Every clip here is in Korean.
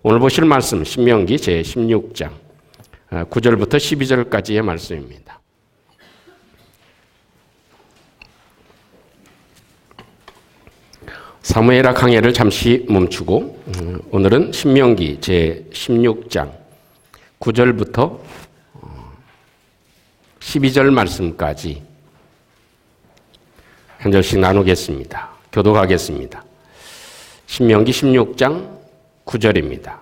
오늘 보실 말씀 신명기 제16장 9절부터 12절까지의 말씀입니다. 사무엘하 강해를 잠시 멈추고 오늘은 신명기 제16장 9절부터 12절 말씀까지 한 절씩 나누겠습니다. 교독하겠습니다. 신명기 16장 9절입니다.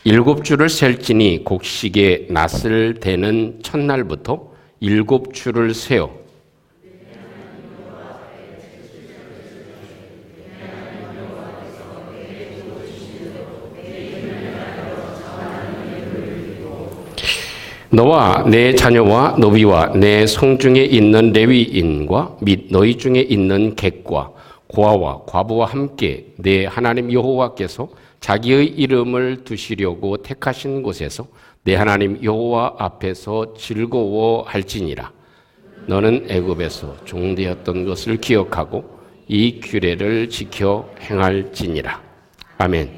7주를 셀지니 곡식의 낫을 대는 첫날부터 7주를 세어 너와 내 자녀와 노비와 내 성중에 있는 레위인과 및 너희 중에 있는 객과 고아와 과부와 함께 내 하나님 여호와께서 자기의 이름을 두시려고 택하신 곳에서 내 하나님 여호와 앞에서 즐거워할지니라. 너는 애굽에서 종되었던 것을 기억하고 이 규례를 지켜 행할지니라. 아멘.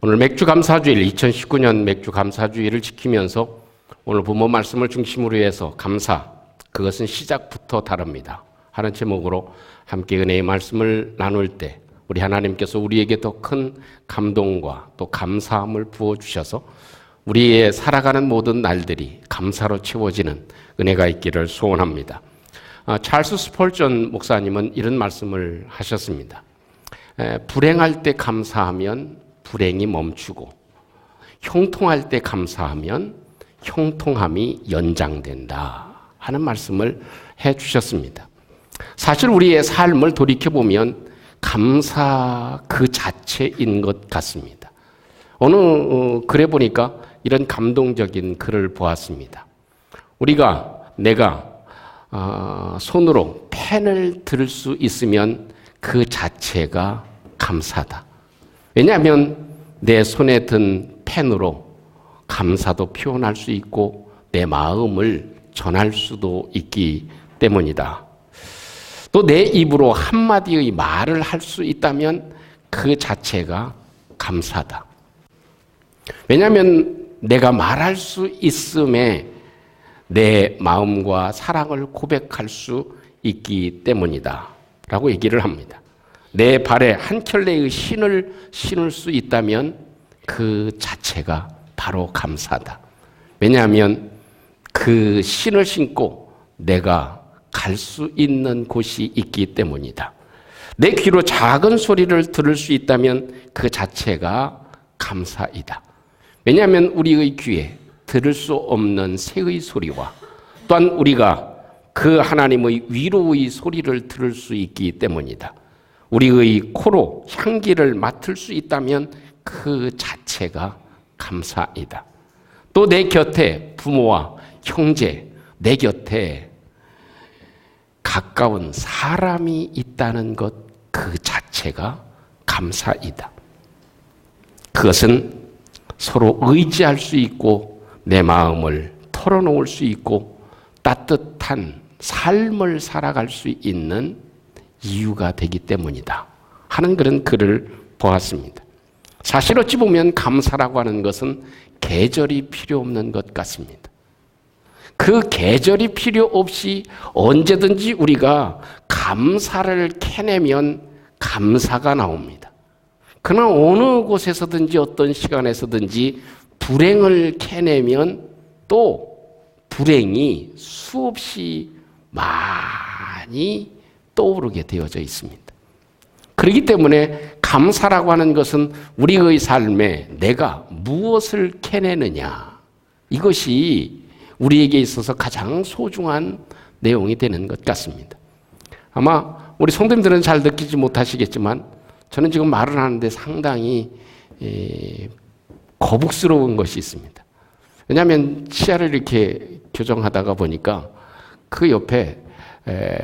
오늘 맥주감사주일 2019년 맥주감사주일을 지키면서 오늘 부모 말씀을 중심으로 해서 감사, 그것은 시작부터 다릅니다 하는 제목으로 함께 은혜의 말씀을 나눌 때 우리 하나님께서 우리에게 더 큰 감동과 또 감사함을 부어주셔서 우리의 살아가는 모든 날들이 감사로 채워지는 은혜가 있기를 소원합니다. 찰스 스펄전 목사님은 이런 말씀을 하셨습니다. 불행할 때 감사하면 불행이 멈추고 형통할 때 감사하면 형통함이 연장된다 하는 말씀을 해주셨습니다. 사실 우리의 삶을 돌이켜보면 감사 그 자체인 것 같습니다. 어느 글에 보니까 이런 감동적인 글을 보았습니다. 내가 손으로 펜을 들 수 있으면 그 자체가 감사다. 왜냐하면 내 손에 든 펜으로 감사도 표현할 수 있고 내 마음을 전할 수도 있기 때문이다. 또 내 입으로 한마디의 말을 할 수 있다면 그 자체가 감사다. 왜냐하면 내가 말할 수 있음에 내 마음과 사랑을 고백할 수 있기 때문이다 라고 얘기를 합니다. 내 발에 한 켤레의 신을 신을 수 있다면 그 자체가 바로 감사다. 왜냐하면 그 신을 신고 내가 갈 수 있는 곳이 있기 때문이다. 내 귀로 작은 소리를 들을 수 있다면 그 자체가 감사이다. 왜냐하면 우리의 귀에 들을 수 없는 새의 소리와 또한 우리가 그 하나님의 위로의 소리를 들을 수 있기 때문이다. 우리의 코로 향기를 맡을 수 있다면 그 자체가 감사이다. 또 내 곁에 부모와 형제, 내 곁에 가까운 사람이 있다는 것 그 자체가 감사이다. 그것은 서로 의지할 수 있고 내 마음을 털어놓을 수 있고 따뜻한 삶을 살아갈 수 있는 이유가 되기 때문이다 하는 그런 글을 보았습니다. 사실 어찌 보면 감사라고 하는 것은 계절이 필요 없는 것 같습니다. 그 계절이 필요 없이 언제든지 우리가 감사를 캐내면 감사가 나옵니다. 그러나 어느 곳에서든지 어떤 시간에서든지 불행을 캐내면 또 불행이 수없이 많이 떠오르게 되어져 있습니다. 그렇기 때문에 감사라고 하는 것은 우리의 삶에 내가 무엇을 캐내느냐, 이것이 우리에게 있어서 가장 소중한 내용이 되는 것 같습니다. 아마 우리 성도님들은 잘 느끼지 못하시겠지만 저는 지금 말을 하는데 상당히 거북스러운 것이 있습니다. 왜냐하면 치아를 이렇게 교정하다가 보니까 그 옆에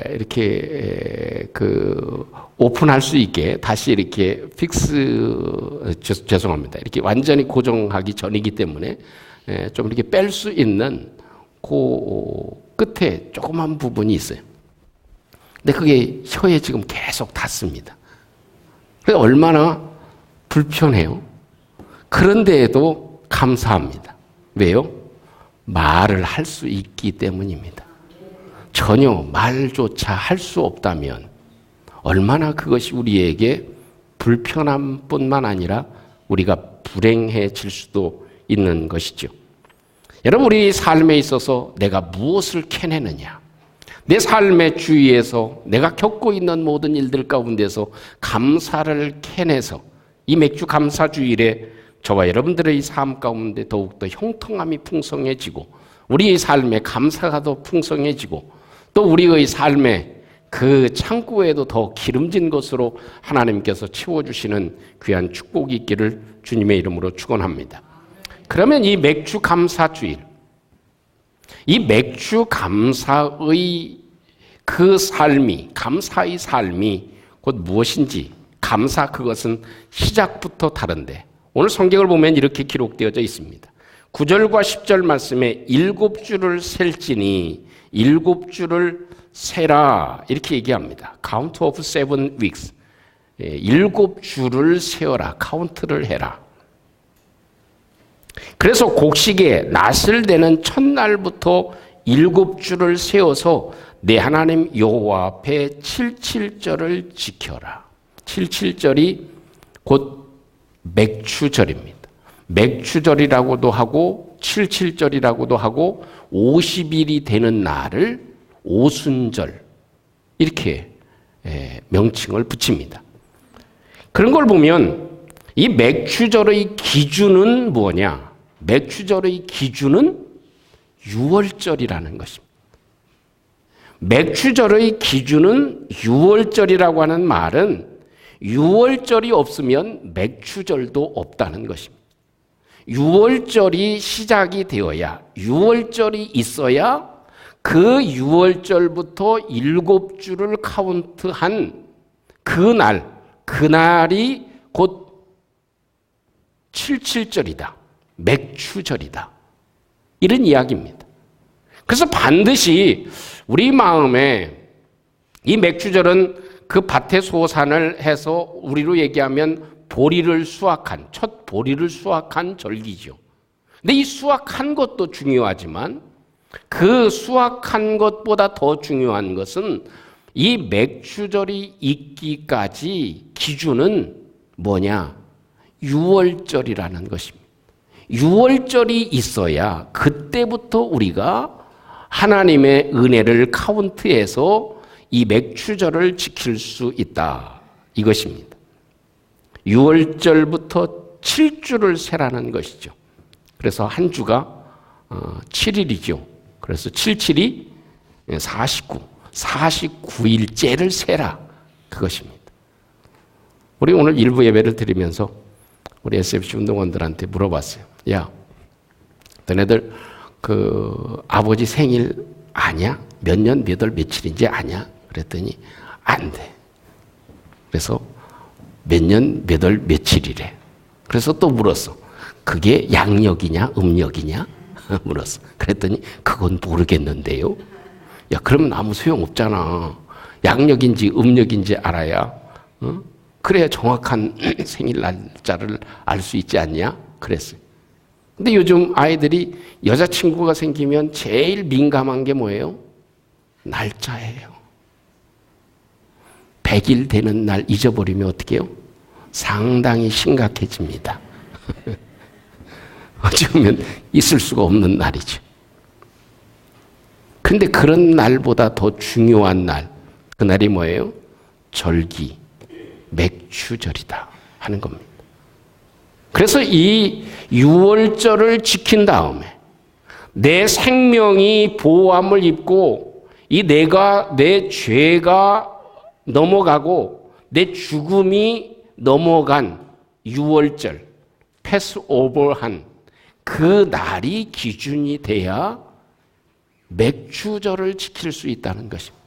이렇게 오픈할 수 있게 다시 이렇게 죄송합니다. 이렇게 완전히 고정하기 전이기 때문에 좀 이렇게 뺄 수 있는 그 끝에 조그만 부분이 있어요. 근데 그게 혀에 지금 계속 닿습니다. 그래서 얼마나 불편해요. 그런데도 감사합니다. 왜요? 말을 할 수 있기 때문입니다. 전혀 말조차 할 수 없다면 얼마나 그것이 우리에게 불편함뿐만 아니라 우리가 불행해질 수도 있는 것이죠. 여러분, 우리 삶에 있어서 내가 무엇을 캐내느냐, 내 삶의 주위에서 내가 겪고 있는 모든 일들 가운데서 감사를 캐내서 이 맥주 감사주일에 저와 여러분들의 삶 가운데 더욱더 형통함이 풍성해지고 우리의 삶에 감사가 더 풍성해지고 또 우리의 삶에 그 창고에도 더 기름진 것으로 하나님께서 채워주시는 귀한 축복이 있기를 주님의 이름으로 축원합니다. 그러면 이 맥주 감사주일, 이 맥주 감사의 그 삶이, 감사의 삶이 곧 무엇인지, 감사 그것은 시작부터 다른데 오늘 성경을 보면 이렇게 기록되어져 있습니다. 9절과 10절 말씀에 7주를 셀지니 7주를 세라 이렇게 얘기합니다. Count of 7 weeks. 7주를 세어라. 카운트를 해라. 그래서 곡식에 낫을 대는 첫날부터 7주를 세워서 내 하나님 여호와 앞에 77절을 지켜라. 77절이 곧 맥추절입니다. 맥추절이라고도 하고 77절이라고도 하고 50일이 되는 날을 오순절 이렇게 명칭을 붙입니다. 그런 걸 보면 이 맥추절의 기준은 뭐냐? 맥추절의 기준은 6월절이라는 것입니다. 맥추절의 기준은 6월절이라고 하는 말은 6월절이 없으면 맥추절도 없다는 것입니다. 6월절이 시작이 되어야 6월절이 있어야 그 6월절부터 7주를 카운트한 그날이 곧 77절이다. 맥추절이다. 이런 이야기입니다. 그래서 반드시 우리 마음에 이 맥추절은 그 밭의 소산을 해서 우리로 얘기하면 보리를 수확한, 첫 보리를 수확한 절기죠. 근데 이 수확한 것도 중요하지만 그 수확한 것보다 더 중요한 것은 이 맥추절이 있기까지 기준은 뭐냐? 6월절이라는 것입니다. 6월절이 있어야 그때부터 우리가 하나님의 은혜를 카운트해서 이 맥추절을 지킬 수 있다. 이것입니다. 6월절부터 7주를 세라는 것이죠. 그래서 한 주가 7일이죠. 그래서 77이 49일째를 세라. 그것입니다. 우리 오늘 일부 예배를 드리면서 우리 SFC 운동원들한테 물어봤어요. 야, 너네들 그 아버지 생일 아냐? 몇 년, 몇 월, 며칠인지 아냐? 그랬더니 안 돼. 그래서 몇 년, 몇 월, 며칠이래. 그래서 또 물었어. 그게 양력이냐, 음력이냐? 물었어. 그랬더니 그건 모르겠는데요. 야, 그러면 아무 소용 없잖아. 양력인지 음력인지 알아야, 그래야 정확한 생일 날짜를 알 수 있지 않냐? 그랬어요. 근데 요즘 아이들이 여자친구가 생기면 제일 민감한 게 뭐예요? 날짜예요. 100일 되는 날 잊어버리면 어떻게 해요? 상당히 심각해집니다. 어찌 보면 있을 수가 없는 날이죠. 그런데 그런 날보다 더 중요한 날, 그 날이 뭐예요? 절기, 맥추절이다 하는 겁니다. 그래서 이 6월절을 지킨 다음에 내 생명이 보호함을 입고 내 죄가 넘어가고 내 죽음이 넘어간 6월절, 패스오버한 그 날이 기준이 돼야 맥추절을 지킬 수 있다는 것입니다.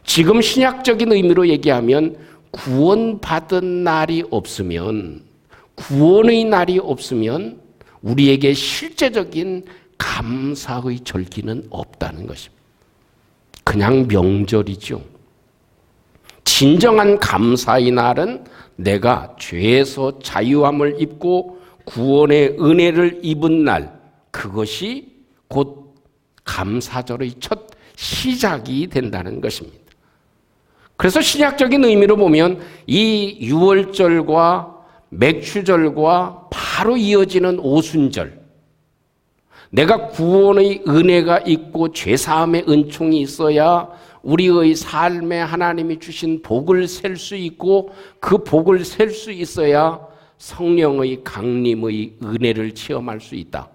지금 신약적인 의미로 얘기하면 구원받은 날이 없으면, 구원의 날이 없으면 우리에게 실제적인 감사의 절기는 없다는 것입니다. 그냥 명절이죠. 진정한 감사의 날은 내가 죄에서 자유함을 입고 구원의 은혜를 입은 날, 그것이 곧 감사절의 첫 시작이 된다는 것입니다. 그래서 신약적인 의미로 보면 이 유월절과 맥추절과 바로 이어지는 오순절, 내가 구원의 은혜가 있고 죄사함의 은총이 있어야 우리의 삶에 하나님이 주신 복을 셀 수 있고 그 복을 셀 수 있어야 성령의 강림의 은혜를 체험할 수 있다.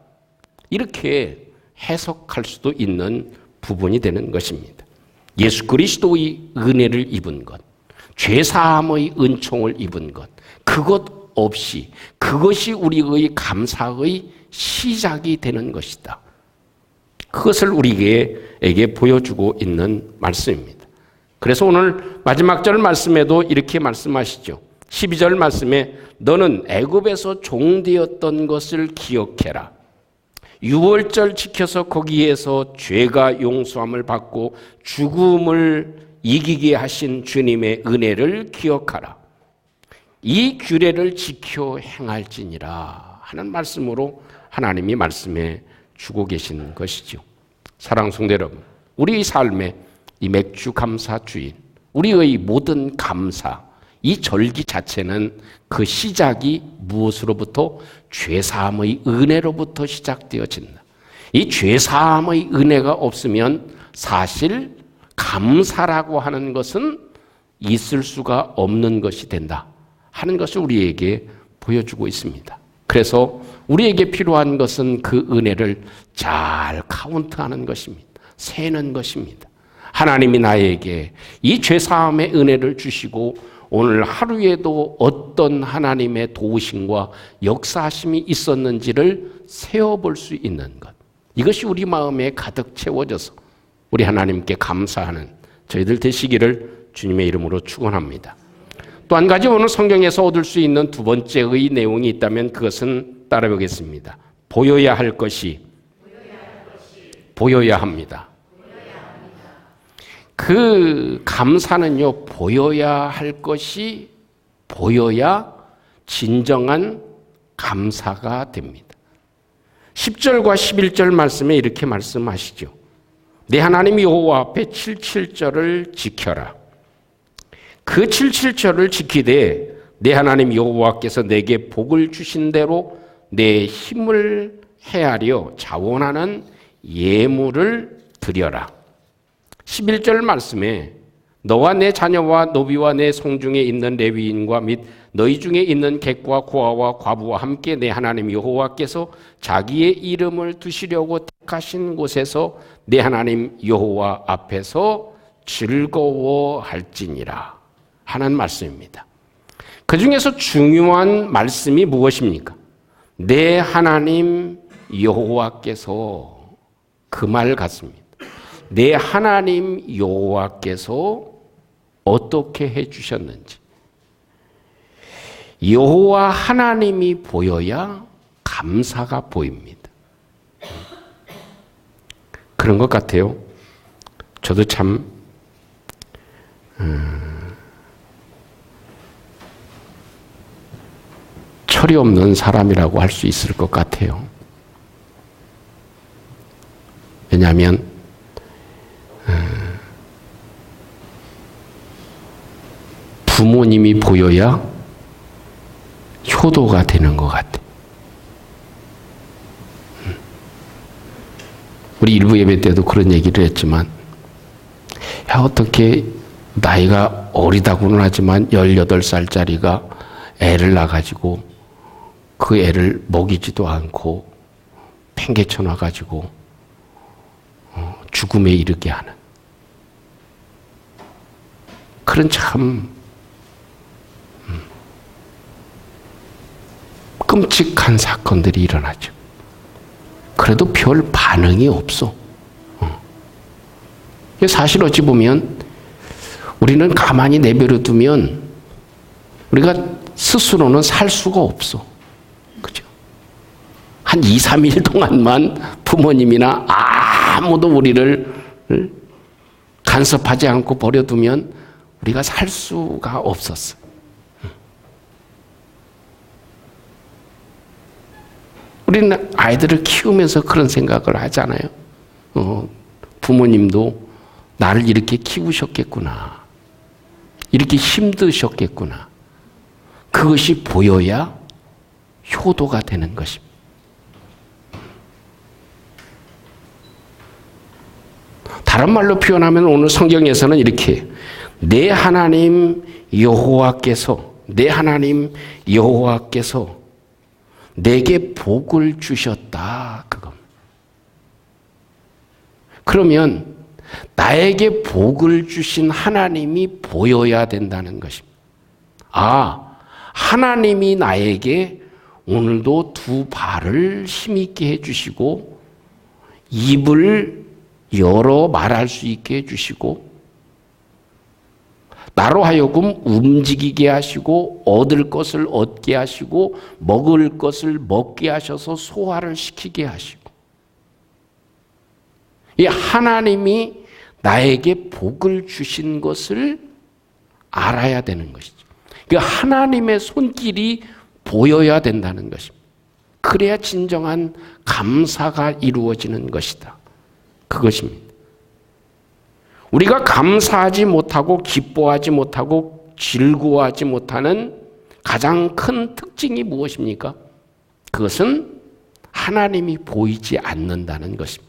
이렇게 해석할 수도 있는 부분이 되는 것입니다. 예수 그리스도의 은혜를 입은 것, 죄사함의 은총을 입은 것, 그것 없이 그것이 우리의 감사의 시작이 되는 것이다. 그것을 우리에게 보여주고 있는 말씀입니다. 그래서 오늘 마지막 절 말씀에도 이렇게 말씀하시죠. 12절 말씀에 너는 애굽에서 종되었던 것을 기억해라. 유월절 지켜서 거기에서 죄가 용서함을 받고 죽음을 이기게 하신 주님의 은혜를 기억하라. 이 규례를 지켜 행할지니라 하는 말씀으로 하나님이 말씀해 주고 계신 것이죠. 사랑하는 성도 여러분, 우리의 삶에 이 맥주 감사 주인, 우리의 모든 감사, 이 절기 자체는 그 시작이 무엇으로부터? 죄사함의 은혜로부터 시작되어진다. 이 죄사함의 은혜가 없으면 사실 감사라고 하는 것은 있을 수가 없는 것이 된다 하는 것을 우리에게 보여주고 있습니다. 그래서 우리에게 필요한 것은 그 은혜를 잘 카운트하는 것입니다. 세는 것입니다. 하나님이 나에게 이 죄사함의 은혜를 주시고 오늘 하루에도 어떤 하나님의 도우심과 역사하심이 있었는지를 세어볼 수 있는 것. 이것이 우리 마음에 가득 채워져서 우리 하나님께 감사하는 저희들 되시기를 주님의 이름으로 축원합니다. 또 한 가지 오늘 성경에서 얻을 수 있는 두 번째의 내용이 있다면 그것은 따라보겠습니다. 보여야 할 것이 보여야 합니다. 그 감사는요, 보여야 할 것이 보여야 진정한 감사가 됩니다. 10절과 11절 말씀에 이렇게 말씀하시죠. 내 하나님 여호와 앞에 77절을 지켜라. 그 77절을 지키되 내 하나님 여호와께서 내게 복을 주신 대로 내 힘을 헤아려 자원하는 예물을 드려라. 11절 말씀에 너와 내 자녀와 노비와 내 성중에 있는 레위인과 및 너희 중에 있는 객과 고아와 과부와 함께 내 하나님 여호와께서 자기의 이름을 두시려고 택하신 곳에서 내 하나님 여호와 앞에서 즐거워할지니라 하는 말씀입니다. 그 중에서 중요한 말씀이 무엇입니까? 내 하나님 여호와께서, 그 말 같습니다. 내 하나님 여호와께서 어떻게 해주셨는지, 여호와 하나님이 보여야 감사가 보입니다. 그런 것 같아요. 저도 참 철이 없는 사람이라고 할 수 있을 것 같아요. 왜냐하면 부모님이 보여야 효도가 되는 것 같아요. 우리 일부 예배 때도 그런 얘기를 했지만, 야, 어떻게 나이가 어리다고는 하지만 18살짜리가 애를 낳아가지고 그 애를 먹이지도 않고 팽개쳐 놔가지고 죽음에 이르게 하는 그런 참 끔찍한 사건들이 일어나죠. 그래도 별 반응이 없어. 사실 어찌 보면 우리는 가만히 내버려 두면 우리가 스스로는 살 수가 없어. 그죠? 한 2, 3일 동안만 부모님이나 아무도 우리를 간섭하지 않고 버려두면 우리가 살 수가 없었어. 우리는 아이들을 키우면서 그런 생각을 하잖아요. 부모님도 나를 이렇게 키우셨겠구나. 이렇게 힘드셨겠구나. 그것이 보여야 효도가 되는 것입니다. 다른 말로 표현하면 오늘 성경에서는 이렇게 내 하나님 여호와께서 내게 복을 주셨다. 그겁니다. 그러면 나에게 복을 주신 하나님이 보여야 된다는 것입니다. 하나님이 나에게 오늘도 두 발을 힘있게 해주시고 입을 열어 말할 수 있게 해주시고 나로 하여금 움직이게 하시고 얻을 것을 얻게 하시고 먹을 것을 먹게 하셔서 소화를 시키게 하시고 이 하나님이 나에게 복을 주신 것을 알아야 되는 것이죠. 그 하나님의 손길이 보여야 된다는 것입니다. 그래야 진정한 감사가 이루어지는 것이다. 그것입니다. 우리가 감사하지 못하고 기뻐하지 못하고 즐거워하지 못하는 가장 큰 특징이 무엇입니까? 그것은 하나님이 보이지 않는다는 것입니다.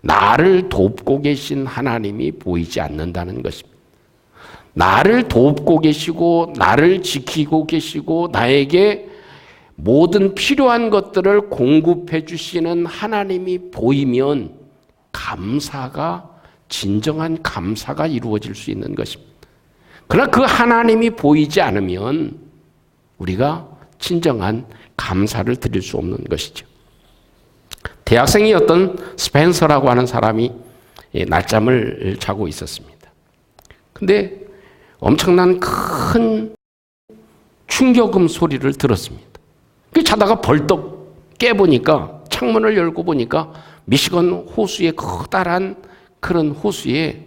나를 돕고 계신 하나님이 보이지 않는다는 것입니다. 나를 돕고 계시고 나를 지키고 계시고 나에게 모든 필요한 것들을 공급해 주시는 하나님이 보이면 진정한 감사가 이루어질 수 있는 것입니다. 그러나 그 하나님이 보이지 않으면 우리가 진정한 감사를 드릴 수 없는 것이죠. 대학생이었던 스펜서라고 하는 사람이 낮잠을 자고 있었습니다. 근데 엄청난 큰 충격음 소리를 들었습니다. 자다가 벌떡 깨보니까 창문을 열고 보니까 미시건 호수의 커다란 그런 호수에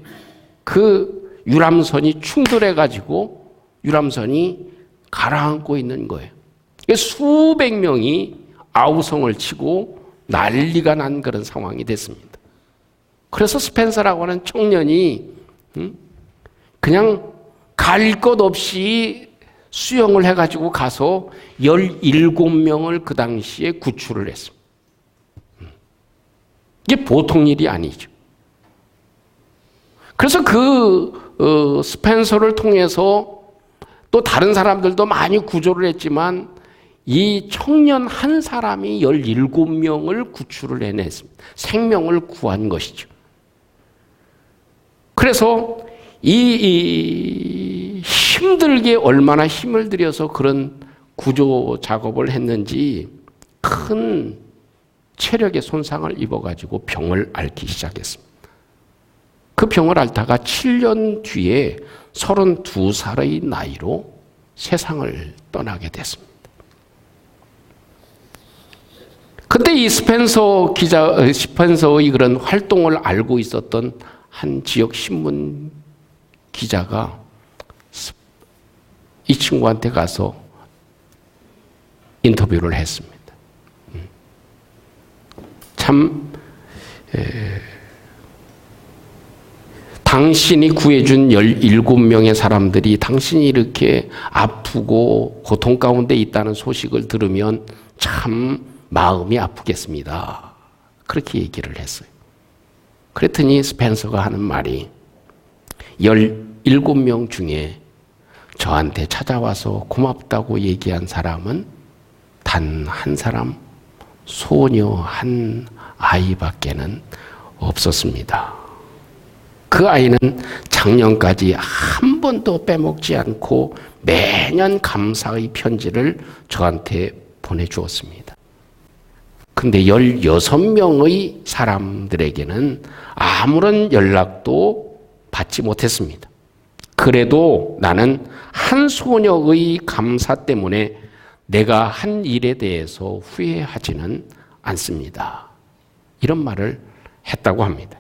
그 유람선이 충돌해가지고 유람선이 가라앉고 있는 거예요. 수백 명이 아우성을 치고 난리가 난 그런 상황이 됐습니다. 그래서 스펜서라고 하는 청년이 그냥 갈 것 없이 수영을 해가지고 가서 17명을 그 당시에 구출을 했습니다. 이게 보통 일이 아니죠. 그래서 그 스펜서를 통해서 또 다른 사람들도 많이 구조를 했지만 이 청년 한 사람이 17명을 구출을 해냈습니다. 생명을 구한 것이죠. 그래서 이 힘들게 얼마나 힘을 들여서 그런 구조 작업을 했는지 큰 체력의 손상을 입어가지고 병을 앓기 시작했습니다. 그 병을 앓다가 7년 뒤에 32살의 나이로 세상을 떠나게 됐습니다. 그때 이 스펜서의 그런 활동을 알고 있었던 한 지역 신문 기자가 이 친구한테 가서 인터뷰를 했습니다. 당신이 구해준 17명의 사람들이 당신이 이렇게 아프고 고통 가운데 있다는 소식을 들으면 참 마음이 아프겠습니다. 그렇게 얘기를 했어요. 그랬더니 스펜서가 하는 말이 17명 중에 저한테 찾아와서 고맙다고 얘기한 사람은 단 한 사람, 소녀 한 아이밖에는 없었습니다. 그 아이는 작년까지 한 번도 빼먹지 않고 매년 감사의 편지를 저한테 보내주었습니다. 근데 16명의 사람들에게는 아무런 연락도 받지 못했습니다. 그래도 나는 한 소녀의 감사 때문에 내가 한 일에 대해서 후회하지는 않습니다. 이런 말을 했다고 합니다.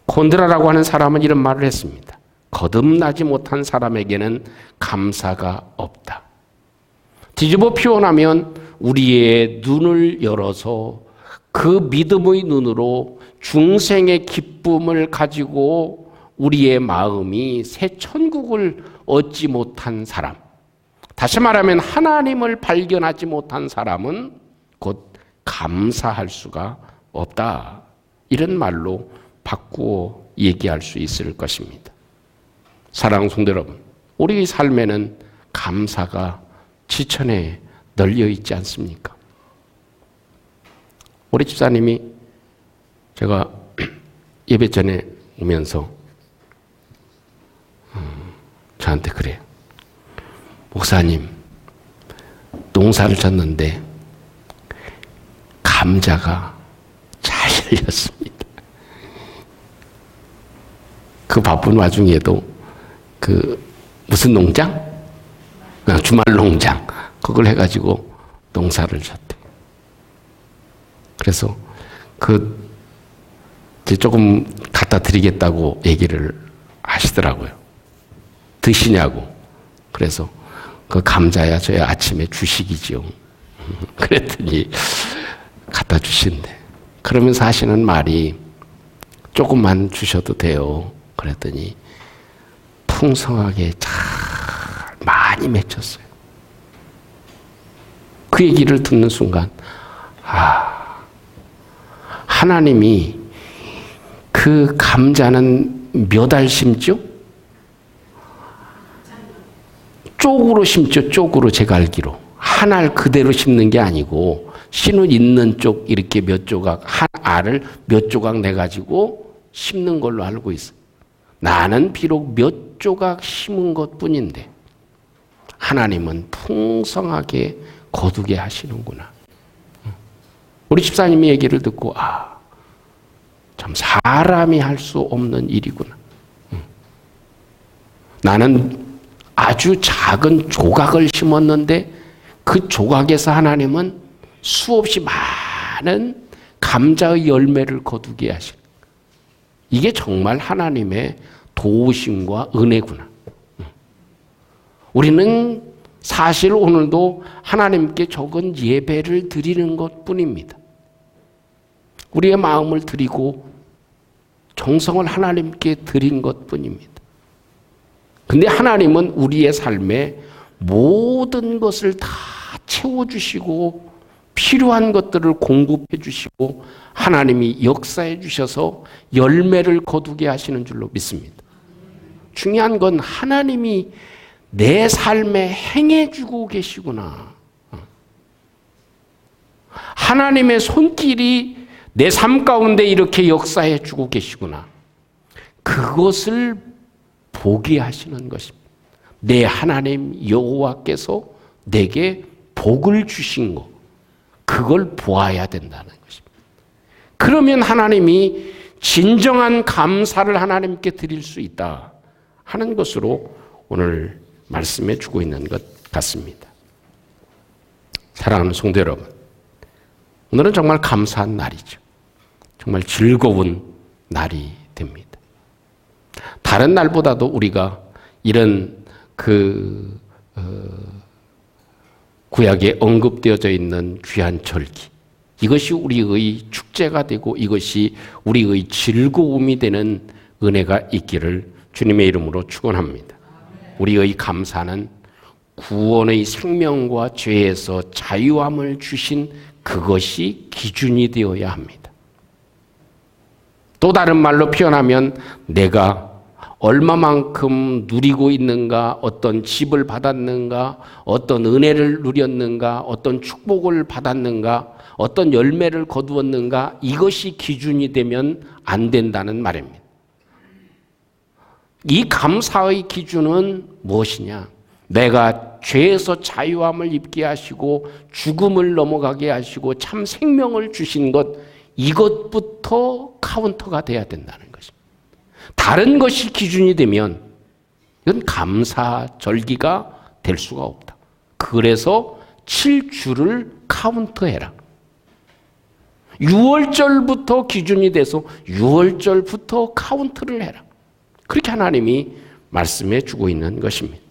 콘드라라고 하는 사람은 이런 말을 했습니다. 거듭나지 못한 사람에게는 감사가 없다. 뒤집어 표현하면 우리의 눈을 열어서 그 믿음의 눈으로 중생의 기쁨을 가지고 우리의 마음이 새 천국을 얻지 못한 사람, 다시 말하면 하나님을 발견하지 못한 사람은 곧 감사할 수가 없다. 이런 말로 바꾸어 얘기할 수 있을 것입니다. 사랑하는 성도 여러분, 우리의 삶에는 감사가 지천에 널려 있지 않습니까? 우리 집사님이 제가 예배 전에 오면서 저한테 그래요. 목사님, 농사를 졌는데 감자가 잘 열렸습니다. 그 바쁜 와중에도 무슨 농장? 주말 농장. 그걸 해가지고 농사를 졌대. 그래서 조금 갖다 드리겠다고 얘기를 하시더라고요. 드시냐고. 그래서 그 감자야 저희 아침에 주식이지요. 그랬더니 갖다 주신대. 그러면서 하시는 말이 조금만 주셔도 돼요. 그랬더니 풍성하게 잘 많이 맺혔어요. 그 얘기를 듣는 순간 하나님이 그 감자는 몇 알 심죠? 쪽으로 심죠. 쪽으로 제가 알기로. 한 알 그대로 심는 게 아니고 씨는 있는 쪽 이렇게 몇 조각, 한 알을 몇 조각 내가지고 심는 걸로 알고 있어요. 나는 비록 몇 조각 심은 것뿐인데 하나님은 풍성하게 거두게 하시는구나. 우리 집사님의 얘기를 듣고 참 사람이 할 수 없는 일이구나. 나는 아주 작은 조각을 심었는데 그 조각에서 하나님은 수없이 많은 감자의 열매를 거두게 하시는, 이게 정말 하나님의 도우심과 은혜구나. 우리는 사실 오늘도 하나님께 적은 예배를 드리는 것뿐입니다. 우리의 마음을 드리고 정성을 하나님께 드린 것뿐입니다. 근데 하나님은 우리의 삶에 모든 것을 다 채워주시고 필요한 것들을 공급해 주시고 하나님이 역사해 주셔서 열매를 거두게 하시는 줄로 믿습니다. 중요한 건 하나님이 내 삶에 행해주고 계시구나. 하나님의 손길이 내 삶 가운데 이렇게 역사해 주고 계시구나. 그것을 보게 하시는 것입니다. 내 하나님 여호와께서 내게 복을 주신 것, 그걸 보아야 된다는 것입니다. 그러면 하나님이 진정한 감사를 하나님께 드릴 수 있다 하는 것으로 오늘 말씀해 주고 있는 것 같습니다. 사랑하는 성도 여러분, 오늘은 정말 감사한 날이죠. 정말 즐거운 날이 됩니다. 다른 날보다도 우리가 이런 구약에 언급되어져 있는 귀한 절기, 이것이 우리의 축제가 되고 이것이 우리의 즐거움이 되는 은혜가 있기를 주님의 이름으로 축원합니다. 우리의 감사는 구원의 생명과 죄에서 자유함을 주신 그것이 기준이 되어야 합니다. 또 다른 말로 표현하면 내가 얼마만큼 누리고 있는가, 어떤 집을 받았는가, 어떤 은혜를 누렸는가, 어떤 축복을 받았는가, 어떤 열매를 거두었는가, 이것이 기준이 되면 안 된다는 말입니다. 이 감사의 기준은 무엇이냐? 내가 죄에서 자유함을 입게 하시고 죽음을 넘어가게 하시고 참 생명을 주신 것, 이것부터 카운터가 돼야 된다는 것입니다. 다른 것이 기준이 되면 이건 감사 절기가 될 수가 없다. 그래서 7주를 카운트해라. 6월절부터 기준이 돼서 6월절부터 카운트를 해라. 그렇게 하나님이 말씀해 주고 있는 것입니다.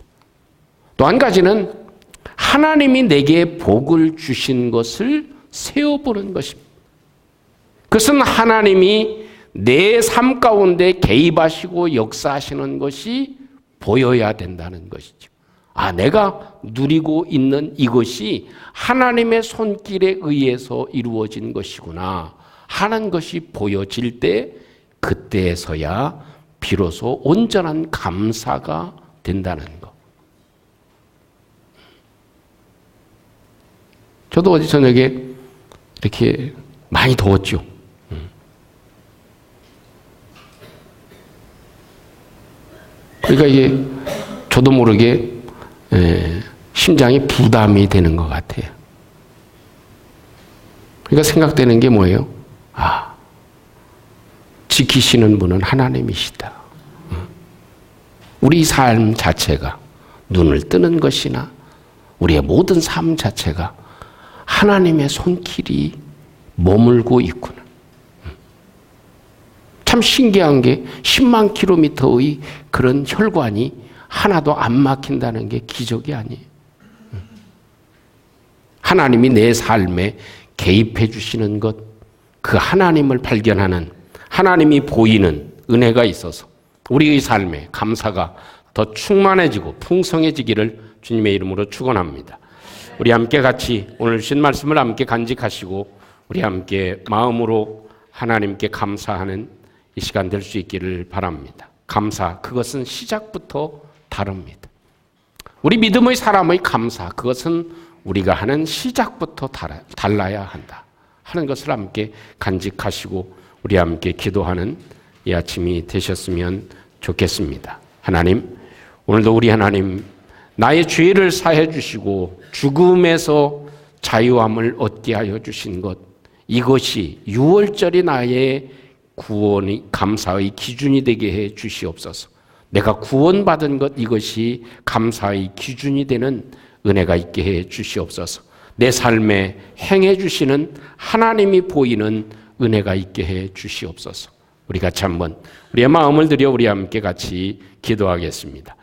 또 한 가지는 하나님이 내게 복을 주신 것을 세어보는 것입니다. 그것은 하나님이 내 삶 가운데 개입하시고 역사하시는 것이 보여야 된다는 것이죠. 아, 내가 누리고 있는 이것이 하나님의 손길에 의해서 이루어진 것이구나 하는 것이 보여질 때, 그때에서야 비로소 온전한 감사가 된다는 것. 저도 어제 저녁에 이렇게 많이 더웠죠. 그러니까 이게 저도 모르게 심장이 부담이 되는 것 같아요. 그러니까 생각되는 게 뭐예요? 아, 지키시는 분은 하나님이시다. 우리 삶 자체가, 눈을 뜨는 것이나 우리의 모든 삶 자체가 하나님의 손길이 머물고 있구나. 참 신기한 게 10만 킬로미터의 그런 혈관이 하나도 안 막힌다는 게 기적이 아니에요. 하나님이 내 삶에 개입해 주시는 것, 그 하나님을 발견하는, 하나님이 보이는 은혜가 있어서 우리의 삶에 감사가 더 충만해지고 풍성해지기를 주님의 이름으로 축원합니다. 우리 함께 같이 오늘 주신 말씀을 함께 간직하시고 우리 함께 마음으로 하나님께 감사하는 이 시간 될 수 있기를 바랍니다. 감사, 그것은 시작부터 다릅니다. 우리 믿음의 사람의 감사, 그것은 우리가 하는 시작부터 달라야 한다 하는 것을 함께 간직하시고 우리 함께 기도하는 이 아침이 되셨으면 좋겠습니다. 하나님, 오늘도 우리 하나님, 나의 죄를 사해 주시고 죽음에서 자유함을 얻게 하여 주신 것, 이것이 유월절이 나의 구원이 감사의 기준이 되게 해 주시옵소서. 내가 구원받은 것, 이것이 감사의 기준이 되는 은혜가 있게 해 주시옵소서. 내 삶에 행해 주시는 하나님이 보이는 은혜가 있게 해 주시옵소서. 우리 같이 한번 우리의 마음을 들여 우리 함께 같이 기도하겠습니다.